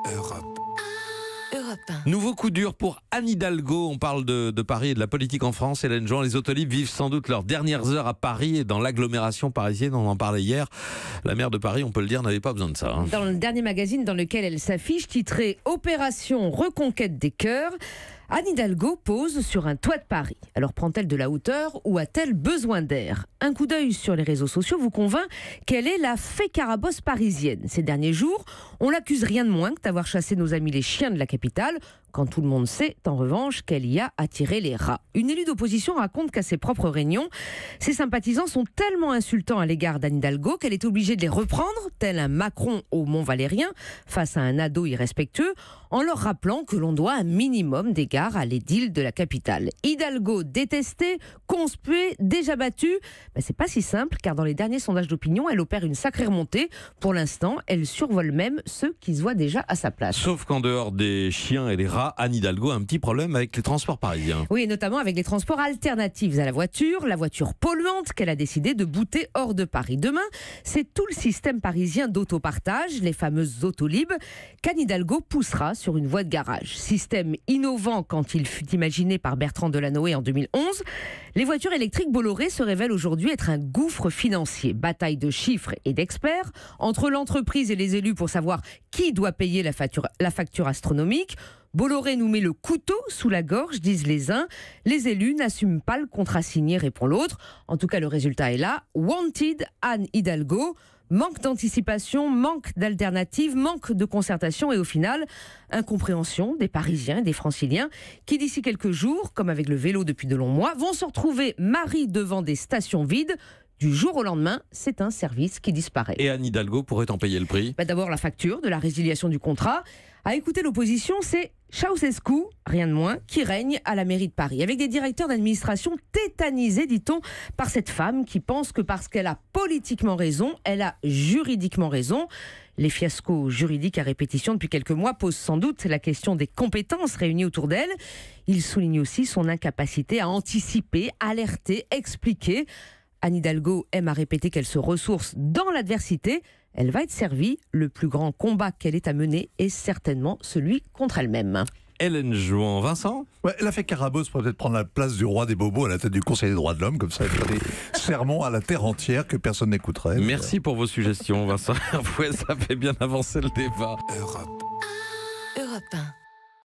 Europe. Nouveau coup dur pour Anne Hidalgo. On parle de Paris et de la politique en France. Hélène Jouan, les autolibres vivent sans doute leurs dernières heures à Paris et dans l'agglomération parisienne. On en parlait hier. La maire de Paris, on peut le dire, n'avait pas besoin de ça. Dans le dernier magazine dans lequel elle s'affiche, titré « Opération Reconquête des cœurs », Anne Hidalgo pose sur un toit de Paris. Alors prend-elle de la hauteur ou a-t-elle besoin d'air ? Un coup d'œil sur les réseaux sociaux vous convainc qu'elle est la fée Carabosse parisienne. Ces derniers jours, on l'accuse rien de moins que d'avoir chassé nos amis les chiens de la capitale, quand tout le monde sait, en revanche, qu'elle y a attiré les rats. Une élue d'opposition raconte qu'à ses propres réunions, ses sympathisants sont tellement insultants à l'égard d'Anne Hidalgo qu'elle est obligée de les reprendre, tel un Macron au Mont-Valérien, face à un ado irrespectueux, en leur rappelant que l'on doit un minimum d'égard à l'édile de la capitale. Hidalgo détestée, conspuée, déjà battue, c'est pas si simple, car dans les derniers sondages d'opinion, elle opère une sacrée remontée. Pour l'instant, elle survole même ceux qui se voient déjà à sa place. Sauf qu'en dehors des chiens et des rats, Anne Hidalgo a un petit problème avec les transports parisiens. Oui, et notamment avec les transports alternatifs à la voiture polluante qu'elle a décidé de bouter hors de Paris. Demain, c'est tout le système parisien d'autopartage, les fameuses autolibres, qu'Anne Hidalgo poussera sur une voie de garage. Système innovant quand il fut imaginé par Bertrand Delanoë en 2011. Les voitures électriques Bolloré se révèlent aujourd'hui être un gouffre financier. Bataille de chiffres et d'experts entre l'entreprise et les élus pour savoir qui doit payer la facture astronomique. Bolloré nous met le couteau sous la gorge, disent les uns. Les élus n'assument pas le contrat signé, répond l'autre. En tout cas, le résultat est là. Wanted Anne Hidalgo. Manque d'anticipation, manque d'alternative, manque de concertation et au final, incompréhension des Parisiens et des Franciliens qui d'ici quelques jours, comme avec le vélo depuis de longs mois, vont se retrouver marris devant des stations vides. Du jour au lendemain, c'est un service qui disparaît. Et Anne Hidalgo pourrait en payer le prix ? D'abord la facture de la résiliation du contrat. À écouter l'opposition, c'est Ceausescu, rien de moins, qui règne à la mairie de Paris. Avec des directeurs d'administration tétanisés, dit-on, par cette femme qui pense que parce qu'elle a politiquement raison, elle a juridiquement raison. Les fiascos juridiques à répétition depuis quelques mois posent sans doute la question des compétences réunies autour d'elle. Il souligne aussi son incapacité à anticiper, alerter, expliquer. Anne Hidalgo aime à répéter qu'elle se ressource dans l'adversité. Elle va être servie. Le plus grand combat qu'elle ait à mener est certainement celui contre elle-même. Hélène Jouan, Vincent ? Ouais, elle a fait Carabosse pour peut-être prendre la place du roi des bobos à la tête du Conseil des droits de l'homme, comme ça elle fait des sermons à la terre entière que personne n'écouterait. Merci pour vos suggestions, Vincent. Ouais, ça fait bien avancer le débat. Europe. Europe 1.